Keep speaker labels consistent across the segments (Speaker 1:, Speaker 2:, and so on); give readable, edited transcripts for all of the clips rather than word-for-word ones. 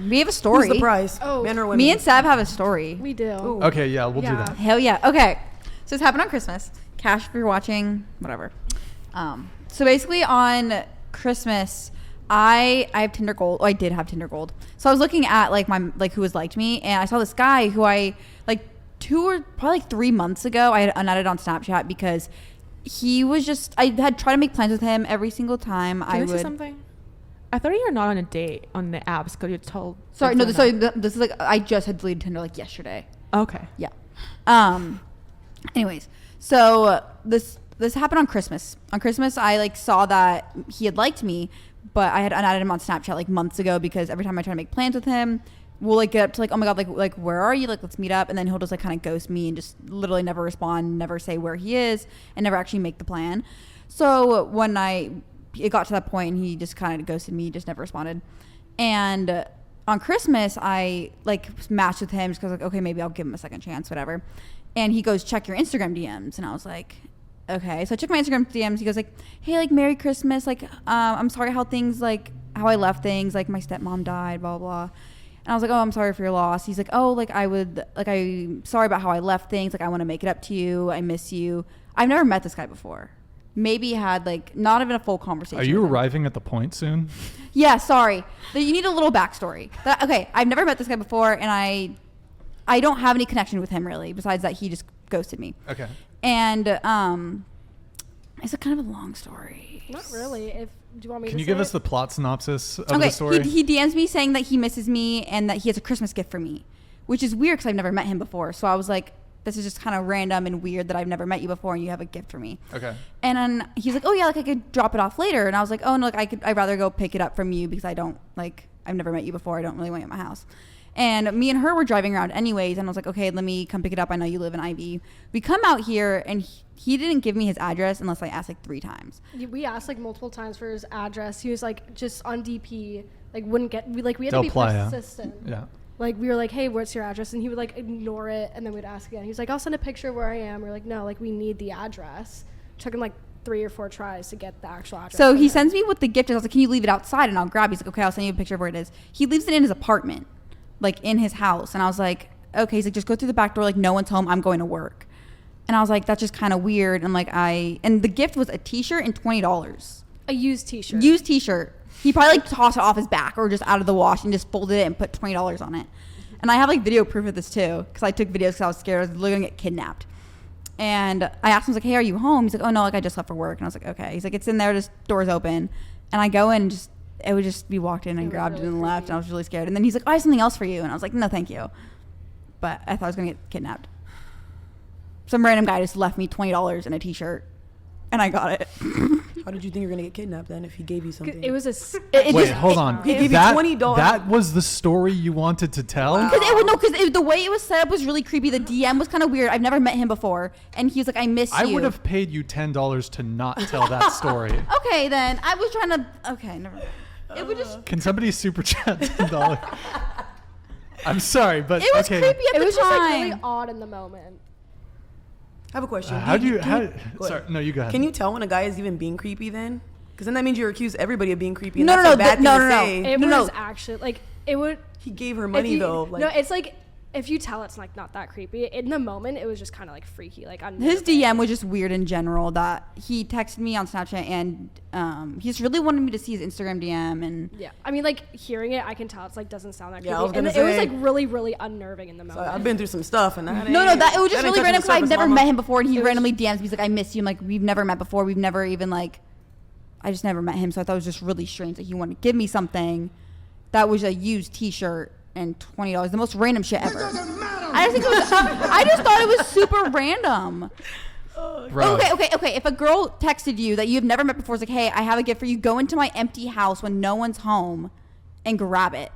Speaker 1: We have a story.
Speaker 2: Who's the prize?
Speaker 3: Oh.
Speaker 2: Men or women?
Speaker 1: Me and Sab have a story.
Speaker 3: We do.
Speaker 2: Ooh.
Speaker 4: Okay, yeah, we'll do that.
Speaker 1: Hell yeah. Okay. So this happened on Christmas. Cash, if you're watching, whatever. So basically on Christmas, I have Tinder Gold. Oh, I did have Tinder Gold. So I was looking at like who has liked me, and I saw this guy who I like 3 months ago I had unadded on Snapchat because he was just, I had tried to make plans with him every single time.
Speaker 5: Can I say something? I thought you were not on a date on the apps because you told.
Speaker 1: Sorry, no. This is like I just had deleted Tinder like yesterday.
Speaker 5: Okay.
Speaker 1: Yeah. Anyways, so this happened on Christmas. On Christmas, I like saw that he had liked me, but I had unadded him on Snapchat like months ago because every time I try to make plans with him, we'll like get up to like, oh my god, like where are you? Like let's meet up, and then he'll just like kind of ghost me and just literally never respond, never say where he is, and never actually make the plan. So when it got to that point and he just kind of ghosted me, just never responded. And on Christmas, I like matched with him just because like, okay, maybe I'll give him a second chance, whatever. And he goes, check your Instagram DMs. And I was like, okay. So I checked my Instagram DMs. He goes like, hey, like Merry Christmas. Like, I'm sorry how I left things. Like my stepmom died, blah, blah. And I was like, oh, I'm sorry for your loss. He's like, oh, like I'm sorry about how I left things. Like I want to make it up to you. I miss you. I've never met this guy before. Maybe had like not even a full conversation.
Speaker 4: Are you arriving at the point soon?
Speaker 1: Yeah, sorry. You need a little backstory. Okay, I've never met this guy before, and I don't have any connection with him really, besides that he just ghosted me.
Speaker 4: Okay.
Speaker 1: And it's a kind of a long story.
Speaker 3: Not really. Do you want me
Speaker 4: Can
Speaker 3: to
Speaker 4: you
Speaker 3: say
Speaker 4: give us
Speaker 3: it?
Speaker 4: the plot synopsis of the story?
Speaker 1: He DMs me saying that he misses me and that he has a Christmas gift for me, which is weird because I've never met him before. So I was like, this is just kind of random and weird that I've never met you before and you have a gift for me.
Speaker 4: Okay.
Speaker 1: And then he's like, oh yeah, like I could drop it off later. And I was like, oh no, like I'd rather go pick it up from you because I've never met you before. I don't really want you at my house. And me and her were driving around anyways. And I was like, okay, let me come pick it up. I know you live in Ivy. We come out here and he didn't give me his address unless I asked like 3 times.
Speaker 3: We asked like multiple times for his address. He was like just on DP, like wouldn't get, we had
Speaker 4: Del
Speaker 3: to be
Speaker 4: Playa.
Speaker 3: persistent.
Speaker 4: Yeah.
Speaker 3: Like we were like, hey, what's your address? And he would like ignore it. And then we'd ask again. He was like, I'll send a picture of where I am. We're like, no, like we need the address. Took him like 3 or 4 tries to get the actual address.
Speaker 1: So he sends me what the gift is. I was like, can you leave it outside and I'll grab it? He's like, okay, I'll send you a picture of where it is. He leaves it in his apartment, like in his house. And I was like, okay. He's like, just go through the back door. Like no one's home. I'm going to work. And I was like, that's just kind of weird. And like and the gift was a t-shirt and $20.
Speaker 3: A used t-shirt.
Speaker 1: Used t-shirt. He probably like tossed it off his back or just out of the wash and just folded it and put $20 on it. And I have like video proof of this too, because I took videos because I was scared I was literally gonna get kidnapped. And I asked him, I was like, hey, are you home? He's like, oh no, like I just left for work. And I was like, okay. He's like, it's in there, just doors open. And I go in and just, it would just be walked in and grabbed it and left. And I was really scared. And then he's like, oh, I have something else for you. And I was like, no, thank you. But I thought I was gonna get kidnapped. Some random guy just left me $20 in a t-shirt. And I got it.
Speaker 2: How did you think you were going to get kidnapped then if he gave you something?
Speaker 3: It was
Speaker 4: Wait, hold on.
Speaker 2: He gave you $20.
Speaker 4: That was the story you wanted to tell?
Speaker 2: Wow.
Speaker 1: Because the way it was set up was really creepy. The DM was kind of weird. I've never met him before. And he was like, I miss you.
Speaker 4: I would have paid you $10 to not tell that story.
Speaker 1: Okay, then. I was trying to... Okay, never mind. It would just...
Speaker 4: Can somebody super chat $10? I'm sorry, but
Speaker 1: it was
Speaker 4: okay.
Speaker 1: creepy at
Speaker 3: it
Speaker 1: the
Speaker 3: was
Speaker 1: time.
Speaker 3: just like really odd in the moment.
Speaker 2: I have a question.
Speaker 4: Sorry, no, you go ahead.
Speaker 2: Can you tell when a guy is even being creepy then? Because then that means you accuse everybody of being creepy. And
Speaker 1: No,
Speaker 2: that's
Speaker 1: no,
Speaker 2: a bad
Speaker 1: no,
Speaker 2: thing
Speaker 1: no,
Speaker 2: to
Speaker 1: no.
Speaker 2: say.
Speaker 3: It was actually like it would.
Speaker 2: He gave her money though. Like,
Speaker 3: no, it's like if you tell it's like not that creepy. In the moment, it was just kind of like freaky. Like
Speaker 1: his DM was just weird in general. That he texted me on Snapchat and he just really wanted me to see his Instagram DM and
Speaker 3: yeah. I mean, like hearing it, I can tell it's like doesn't sound that creepy.
Speaker 2: Yeah, I was
Speaker 3: and
Speaker 2: gonna
Speaker 3: it was
Speaker 2: say.
Speaker 3: like really, really unnerving in the moment.
Speaker 2: So I've been through some stuff and that.
Speaker 1: no, that it was just really random because I've never met him before and he
Speaker 3: It was-
Speaker 1: randomly DMs me. He's like, I miss you. I'm like, we've never met before. We've never even like, I just never met him. So I thought it was just really strange that he wanted to give me something that was a used t-shirt and $20. The most random shit ever. I just thought it was super random.
Speaker 4: Bro.
Speaker 1: Okay. If a girl texted you that you've never met before, is like, hey, I have a gift for you. Go into my empty house when no one's home and grab it.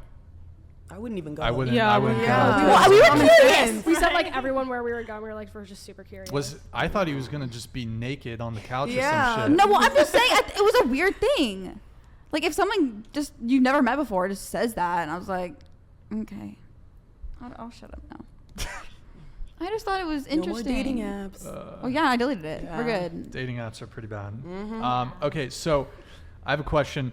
Speaker 2: I wouldn't even go.
Speaker 4: I wouldn't.
Speaker 5: Yeah,
Speaker 4: I wouldn't.
Speaker 2: yeah.
Speaker 4: go.
Speaker 1: Well, we were
Speaker 2: Common
Speaker 1: curious.
Speaker 2: sense.
Speaker 3: We said like everyone where we were going, we were just super curious.
Speaker 4: I thought he was gonna just be naked on the couch or
Speaker 2: Yeah.
Speaker 4: some shit.
Speaker 1: No, well, I'm just saying it was a weird thing. Like if someone just you've never met before just says that, and I was like, okay, I'll shut up now. I just thought it was interesting.
Speaker 2: No more dating apps.
Speaker 1: Oh yeah, I deleted it.
Speaker 2: Yeah.
Speaker 1: We're good.
Speaker 4: Dating apps are pretty bad. Okay, so I have a question.